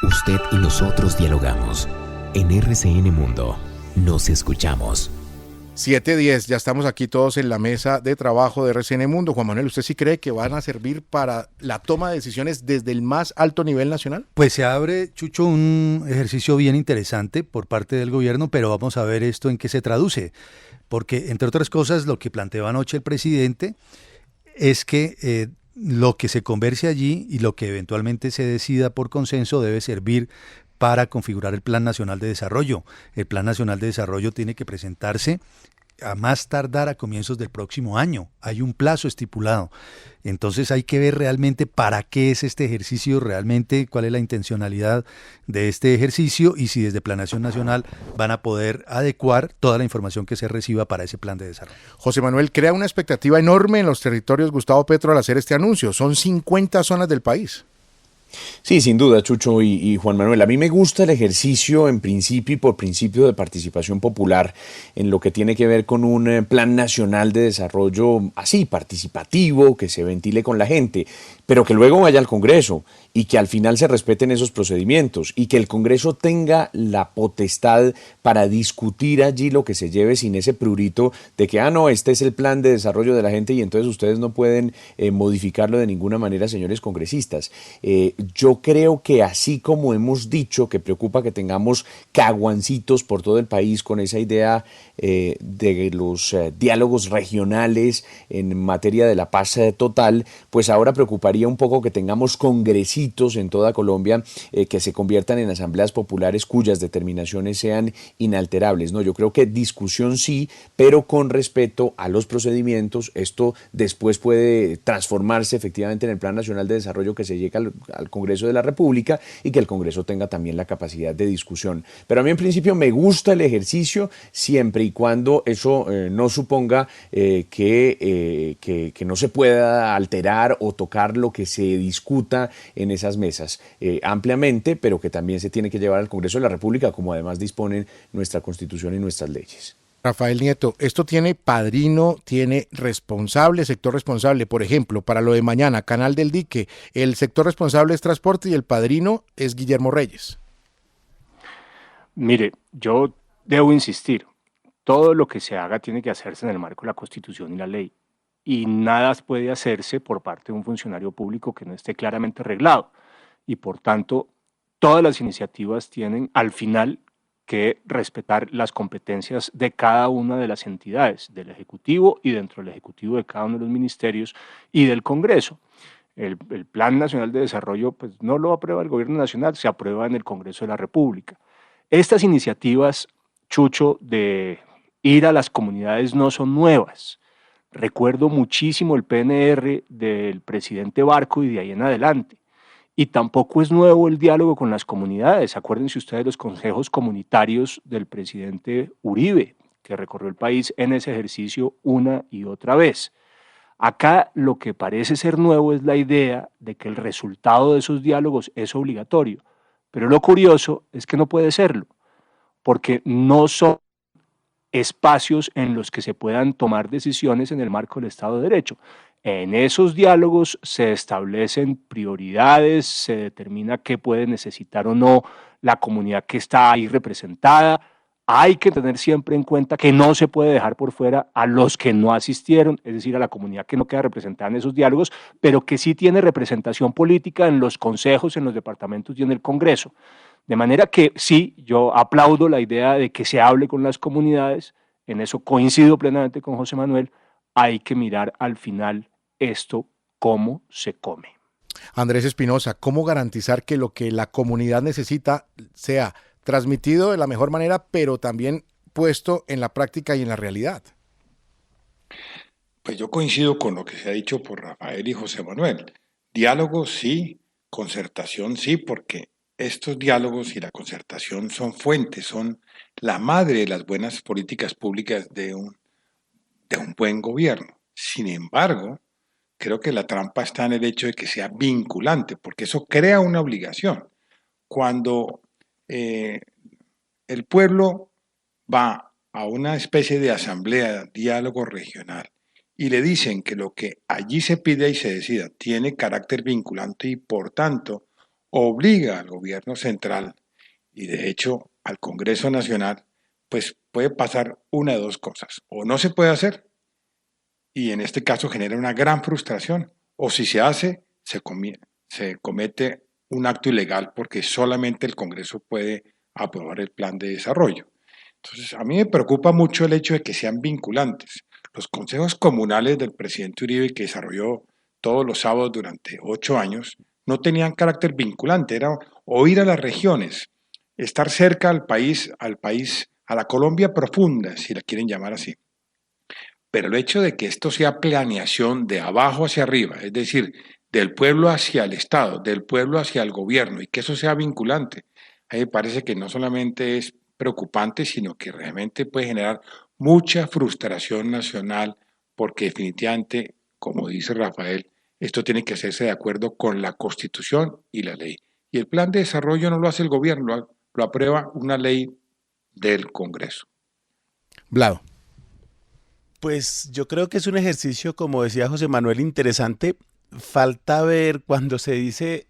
Usted y nosotros dialogamos. En RCN Mundo nos escuchamos. 7:10, ya estamos aquí todos en la mesa de trabajo de RCN Mundo. Juan Manuel, ¿usted sí cree que van a servir para la toma de decisiones desde el más alto nivel nacional? Pues se abre, Chucho, un ejercicio bien interesante por parte del gobierno, pero vamos a ver esto en qué se traduce. Porque, entre otras cosas, lo que planteó anoche el presidente es que lo que se converse allí y lo que eventualmente se decida por consenso debe servir para configurar el Plan Nacional de Desarrollo. El Plan Nacional de Desarrollo tiene que presentarse a más tardar a comienzos del próximo año. Hay un plazo estipulado. Entonces hay que ver realmente para qué es este ejercicio, realmente cuál es la intencionalidad de este ejercicio y si desde Planeación Nacional van a poder adecuar toda la información que se reciba para ese plan de desarrollo. José Manuel, crea una expectativa enorme en los territorios Gustavo Petro al hacer este anuncio. Son 50 zonas del país. Sí, sin duda, Chucho y Juan Manuel. A mí me gusta el ejercicio en principio y por principio de participación popular en lo que tiene que ver con un plan nacional de desarrollo así, participativo, que se ventile con la gente, pero que luego vaya al Congreso y que al final se respeten esos procedimientos y que el Congreso tenga la potestad para discutir allí lo que se lleve sin ese prurito de que, no, este es el plan de desarrollo de la gente y entonces ustedes no pueden modificarlo de ninguna manera, señores congresistas. Yo creo que así como hemos dicho que preocupa que tengamos caguancitos por todo el país con esa idea de los diálogos regionales en materia de la paz total, pues ahora preocuparía un poco que tengamos congresitos en toda Colombia que se conviertan en asambleas populares cuyas determinaciones sean inalterables. No, yo creo que discusión sí, pero con respeto a los procedimientos. Esto después puede transformarse efectivamente en el Plan Nacional de Desarrollo que se llega al Congreso de la República y que el Congreso tenga también la capacidad de discusión. Pero a mí en principio me gusta el ejercicio siempre y cuando eso no suponga que no se pueda alterar o tocar lo que se discuta en esas mesas ampliamente, pero que también se tiene que llevar al Congreso de la República, como además disponen nuestra Constitución y nuestras leyes. Rafael Nieto, esto tiene padrino, tiene responsable, sector responsable. Por ejemplo, para lo de mañana, Canal del Dique, el sector responsable es transporte y el padrino es Guillermo Reyes. Mire, yo debo insistir, todo lo que se haga tiene que hacerse en el marco de la Constitución y la ley. Y nada puede hacerse por parte de un funcionario público que no esté claramente reglado. Y por tanto, todas las iniciativas tienen al final que respetar las competencias de cada una de las entidades, del Ejecutivo y dentro del Ejecutivo de cada uno de los ministerios y del Congreso. El Plan Nacional de Desarrollo pues, no lo aprueba el Gobierno Nacional, se aprueba en el Congreso de la República. Estas iniciativas, Chucho, de ir a las comunidades no son nuevas. Recuerdo muchísimo el PNR del presidente Barco y de ahí en adelante. Y tampoco es nuevo el diálogo con las comunidades. Acuérdense ustedes de los consejos comunitarios del presidente Uribe, que recorrió el país en ese ejercicio una y otra vez. Acá lo que parece ser nuevo es la idea de que el resultado de esos diálogos es obligatorio. Pero lo curioso es que no puede serlo, porque no son espacios en los que se puedan tomar decisiones en el marco del Estado de Derecho. En esos diálogos se establecen prioridades, se determina qué puede necesitar o no la comunidad que está ahí representada. Hay que tener siempre en cuenta que no se puede dejar por fuera a los que no asistieron, es decir, a la comunidad que no queda representada en esos diálogos, pero que sí tiene representación política en los consejos, en los departamentos y en el Congreso. De manera que sí, yo aplaudo la idea de que se hable con las comunidades, en eso coincido plenamente con José Manuel, hay que mirar al final esto cómo se come. Andrés Espinosa, ¿cómo garantizar que lo que la comunidad necesita sea transmitido de la mejor manera, pero también puesto en la práctica y en la realidad? Pues yo coincido con lo que se ha dicho por Rafael y José Manuel. Diálogo sí, concertación sí, porque estos diálogos y la concertación son fuentes, son la madre de las buenas políticas públicas de un buen gobierno. Sin embargo, creo que la trampa está en el hecho de que sea vinculante, porque eso crea una obligación. Cuando el pueblo va a una especie de asamblea, diálogo regional, y le dicen que lo que allí se pide y se decida tiene carácter vinculante y por tanto obliga al gobierno central y de hecho al Congreso Nacional, pues puede pasar una de dos cosas. O no se puede hacer, y en este caso genera una gran frustración, o si se hace, se comete un acto ilegal porque solamente el Congreso puede aprobar el plan de desarrollo. Entonces, a mí me preocupa mucho el hecho de que sean vinculantes. Los consejos comunales del presidente Uribe, que desarrolló todos los sábados durante 8 años, no tenían carácter vinculante, era oír a las regiones, estar cerca al país, a la Colombia profunda, si la quieren llamar así. Pero el hecho de que esto sea planeación de abajo hacia arriba, es decir, del pueblo hacia el Estado, del pueblo hacia el gobierno, y que eso sea vinculante, a mí me parece que no solamente es preocupante, sino que realmente puede generar mucha frustración nacional, porque definitivamente, como dice Rafael, esto tiene que hacerse de acuerdo con la Constitución y la ley. Y el plan de desarrollo no lo hace el gobierno, lo aprueba una ley del Congreso. Vlado. Pues yo creo que es un ejercicio, como decía José Manuel, interesante. Falta ver cuando se dice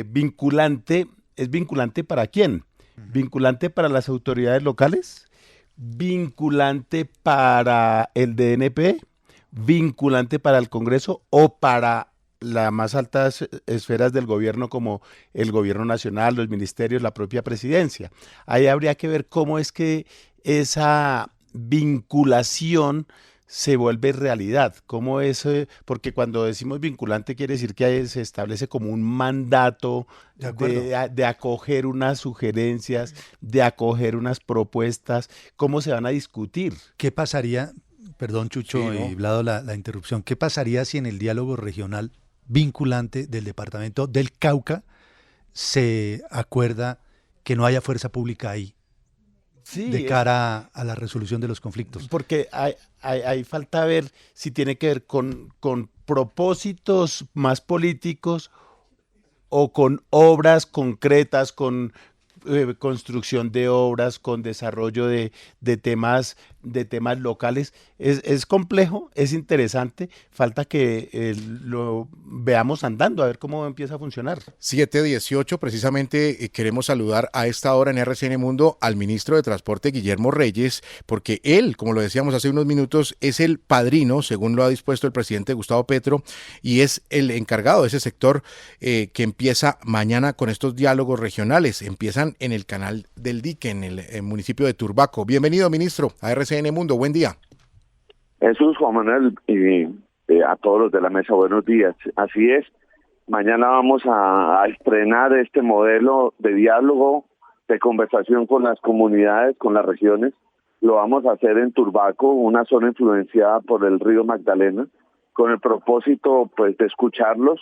vinculante, ¿es vinculante para quién? ¿Vinculante para las autoridades locales? ¿Vinculante para el DNP? ¿Vinculante para el Congreso o para las más altas esferas del gobierno como el gobierno nacional, los ministerios, la propia presidencia? Ahí habría que ver cómo es que esa vinculación se vuelve realidad. ¿Cómo es? Porque cuando decimos vinculante quiere decir que se establece como un mandato de acoger unas sugerencias, de acoger unas propuestas. ¿Cómo se van a discutir? ¿Qué pasaría, perdón Chucho Sí, ¿no? y Vlado la interrupción, qué pasaría si en el diálogo regional vinculante del departamento del Cauca se acuerda que no haya fuerza pública ahí Sí, de cara a la resolución de los conflictos? porque hay falta ver si tiene que ver con propósitos más políticos o con obras concretas, con construcción de obras, con desarrollo de temas locales. Es complejo, es interesante, falta que lo veamos andando, a ver cómo empieza a funcionar. 7:18, precisamente queremos saludar a esta hora en RCN Mundo al ministro de Transporte, Guillermo Reyes, porque él, como lo decíamos hace unos minutos, es el padrino, según lo ha dispuesto el presidente Gustavo Petro, y es el encargado de ese sector que empieza mañana con estos diálogos regionales. Empiezan en el canal del Dique, en el municipio de Turbaco. Bienvenido, ministro, a RCN Mundo. Buen día. Jesús, Juan Manuel y a todos los de la mesa, buenos días. Así es, mañana vamos a estrenar este modelo de diálogo, de conversación con las comunidades, con las regiones. Lo vamos a hacer en Turbaco, una zona influenciada por el río Magdalena, con el propósito pues de escucharlos.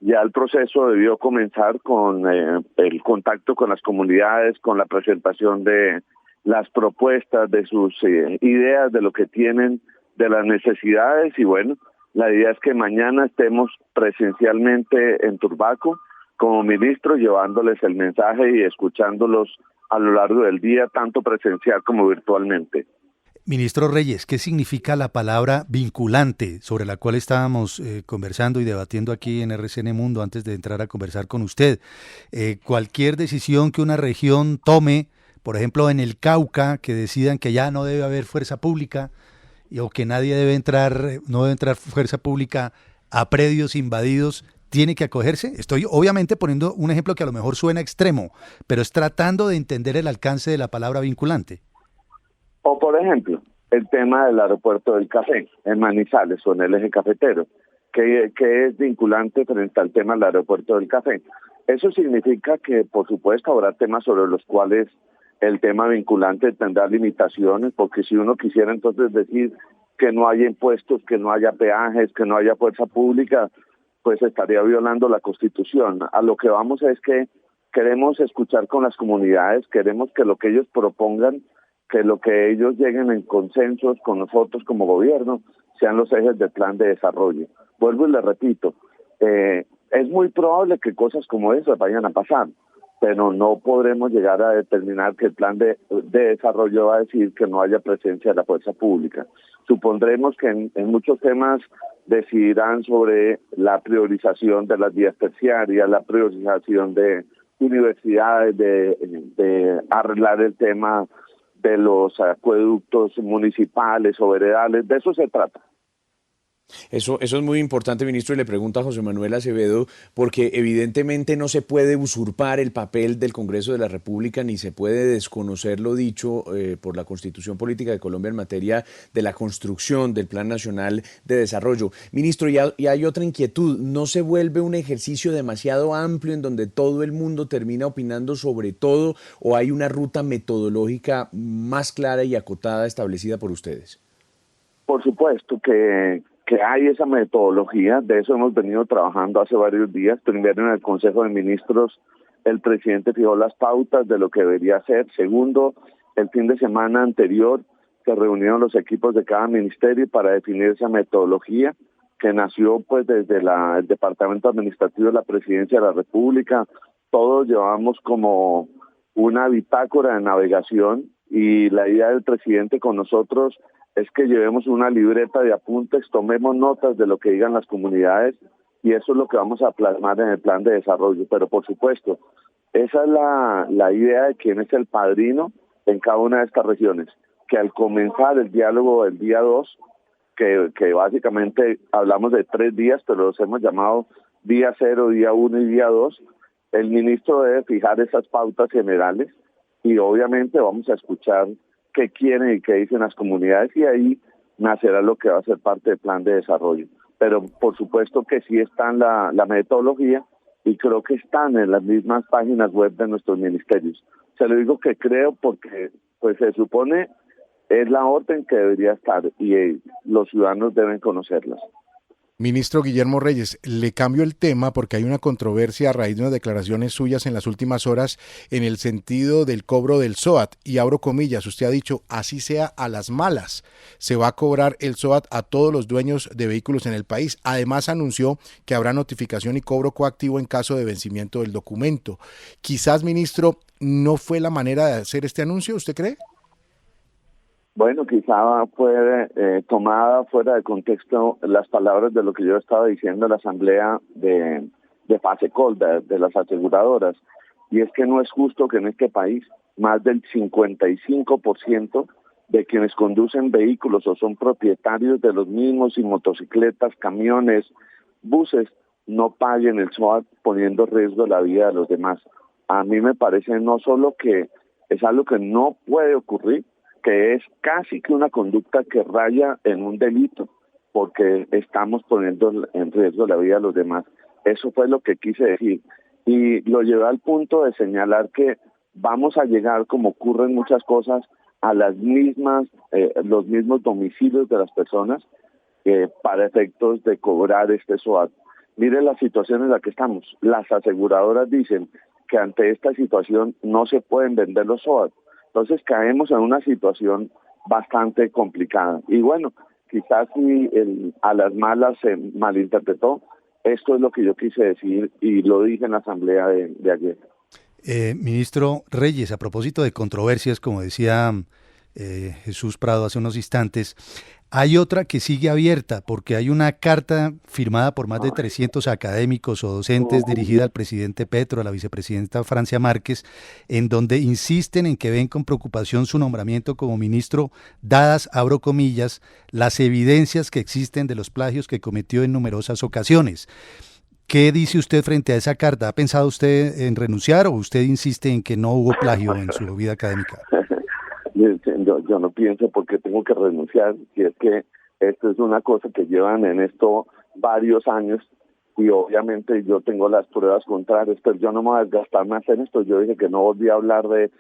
Ya el proceso debió comenzar con el contacto con las comunidades, con la presentación de las propuestas, de sus ideas, de lo que tienen, de las necesidades, y bueno, la idea es que mañana estemos presencialmente en Turbaco como ministros, llevándoles el mensaje y escuchándolos a lo largo del día, tanto presencial como virtualmente. Ministro Reyes, ¿qué significa la palabra vinculante sobre la cual estábamos conversando y debatiendo aquí en RCN Mundo antes de entrar a conversar con usted? Cualquier decisión que una región tome, por ejemplo en el Cauca, que decidan que ya no debe haber fuerza pública o que nadie debe entrar, no debe entrar fuerza pública a predios invadidos, ¿tiene que acogerse? Estoy obviamente poniendo un ejemplo que a lo mejor suena extremo, pero es tratando de entender el alcance de la palabra vinculante. O por ejemplo, el tema del aeropuerto del café en Manizales o en el eje cafetero, que es vinculante frente al tema del aeropuerto del café. Eso significa que, por supuesto, habrá temas sobre los cuales el tema vinculante tendrá limitaciones, porque si uno quisiera entonces decir que no haya impuestos, que no haya peajes, que no haya fuerza pública, pues estaría violando la Constitución. A lo que vamos es que queremos escuchar con las comunidades, queremos que lo que ellos propongan, que lo que ellos lleguen en consensos con nosotros como gobierno sean los ejes del plan de desarrollo. Vuelvo y le repito, es muy probable que cosas como esas vayan a pasar, pero no podremos llegar a determinar que el plan de desarrollo va a decir que no haya presencia de la fuerza pública. Supondremos que en muchos temas decidirán sobre la priorización de las vías terciarias, la priorización de universidades, de arreglar el tema de los acueductos municipales o veredales, de eso se trata. Eso es muy importante, ministro, y le pregunto a José Manuel Acevedo, porque evidentemente no se puede usurpar el papel del Congreso de la República, ni se puede desconocer lo dicho por la Constitución Política de Colombia en materia de la construcción del Plan Nacional de Desarrollo. Ministro, y hay otra inquietud, ¿no se vuelve un ejercicio demasiado amplio en donde todo el mundo termina opinando sobre todo, o hay una ruta metodológica más clara y acotada establecida por ustedes? Por supuesto que hay esa metodología, de eso hemos venido trabajando hace varios días. Primero, en el Consejo de Ministros, el presidente fijó las pautas de lo que debería ser. Segundo, el fin de semana anterior se reunieron los equipos de cada ministerio para definir esa metodología que nació pues desde el Departamento Administrativo de la Presidencia de la República. Todos llevamos como una bitácora de navegación y la idea del presidente con nosotros es que llevemos una libreta de apuntes, tomemos notas de lo que digan las comunidades y eso es lo que vamos a plasmar en el plan de desarrollo. Pero por supuesto, esa es la idea de quién es el padrino en cada una de estas regiones, que al comenzar el diálogo del día 2, que básicamente hablamos de 3 días, pero los hemos llamado día 0, día 1 y día 2, el ministro debe fijar esas pautas generales y obviamente vamos a escuchar qué quieren y qué dicen las comunidades y ahí nacerá lo que va a ser parte del plan de desarrollo. Pero por supuesto que sí está en la metodología y creo que están en las mismas páginas web de nuestros ministerios. Se lo digo que creo porque pues se supone es la orden que debería estar y los ciudadanos deben conocerlas. Ministro Guillermo Reyes, le cambio el tema porque hay una controversia a raíz de unas declaraciones suyas en las últimas horas en el sentido del cobro del SOAT. Y abro comillas, usted ha dicho, así sea a las malas, se va a cobrar el SOAT a todos los dueños de vehículos en el país. Además anunció que habrá notificación y cobro coactivo en caso de vencimiento del documento. Quizás, ministro, ¿no fue la manera de hacer este anuncio, usted cree? Bueno, quizá fue tomada fuera de contexto las palabras de lo que yo estaba diciendo en la asamblea de FASECOL, de las aseguradoras, y es que no es justo que en este país más del 55% de quienes conducen vehículos o son propietarios de los mismos y motocicletas, camiones, buses, no paguen el SOAT poniendo en riesgo la vida de los demás. A mí me parece no solo que es algo que no puede ocurrir, que es casi que una conducta que raya en un delito, porque estamos poniendo en riesgo la vida de los demás. Eso fue lo que quise decir. Y lo llevé al punto de señalar que vamos a llegar, como ocurren muchas cosas, a las mismas, los mismos domicilios de las personas para efectos de cobrar este SOAT. Mire la situación en la que estamos. Las aseguradoras dicen que ante esta situación no se pueden vender los SOAT. Entonces caemos en una situación bastante complicada. Y bueno, quizás si a las malas se malinterpretó, esto es lo que yo quise decir y lo dije en la asamblea de ayer. Ministro Reyes, a propósito de controversias, como decía Jesús Prado hace unos instantes, hay otra que sigue abierta porque hay una carta firmada por más de 300 académicos o docentes dirigida al presidente Petro, a la vicepresidenta Francia Márquez, en donde insisten en que ven con preocupación su nombramiento como ministro, dadas, abro comillas, las evidencias que existen de los plagios que cometió en numerosas ocasiones. ¿Qué dice usted frente a esa carta? ¿Ha pensado usted en renunciar o usted insiste en que no hubo plagio en su vida académica? Yo no pienso porque tengo que renunciar, si es que esto es una cosa que llevan en esto varios años y obviamente yo tengo las pruebas contrarias, pero yo no me voy a desgastar más en esto. Yo dije que no volví a hablar de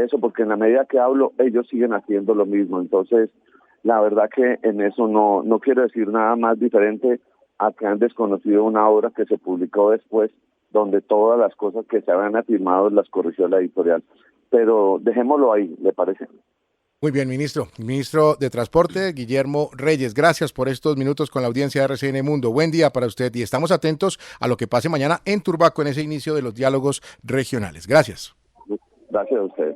eso porque en la medida que hablo ellos siguen haciendo lo mismo. Entonces la verdad que en eso no quiero decir nada más diferente a que han desconocido una obra que se publicó después donde todas las cosas que se habían afirmado las corrigió la editorial. Pero dejémoslo ahí, ¿le parece? Muy bien, ministro. Ministro de Transporte, Guillermo Reyes, gracias por estos minutos con la audiencia de RCN Mundo. Buen día para usted y estamos atentos a lo que pase mañana en Turbaco en ese inicio de los diálogos regionales. Gracias. Gracias a usted.